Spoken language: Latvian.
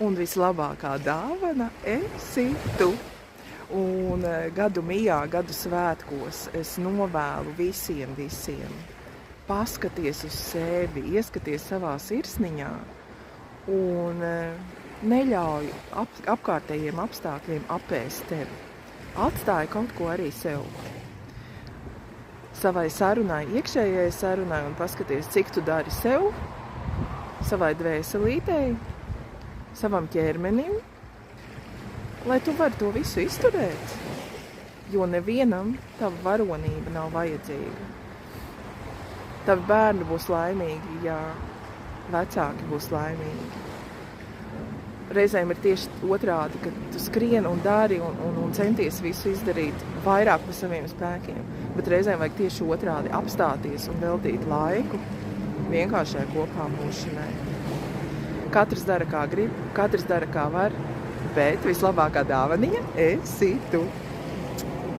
un vislabākā dāvana esi tu. Un gadu mijā, gadu svētkos es novēlu visiem paskaties uz sevi, ieskaties savā sirsniņā un neļauj apkārtējiem apstākļiem apēst tevi. Atstāj kaut ko arī sev. Savai sarunai, iekšējai sarunai un paskaties, cik tu dari sev, savai dvēselītei, savam ķermenim, lai tu vari to visu izturēt, jo nevienam tava varonība nav vajadzīga. Tavi bērni būs laimīgi, ja vecāki būs laimīgi. Reizēm ir tieši otrādi, ka tu skrien un dari un centies visu izdarīt vairāk par saviem spēkiem, bet reizēm vajag tieši otrādi apstāties un veltīt laiku vienkāršai kopā būšanai. Katrs dara kā grib, katrs dara kā var, bet vislabākā dāvaniņa esi tu.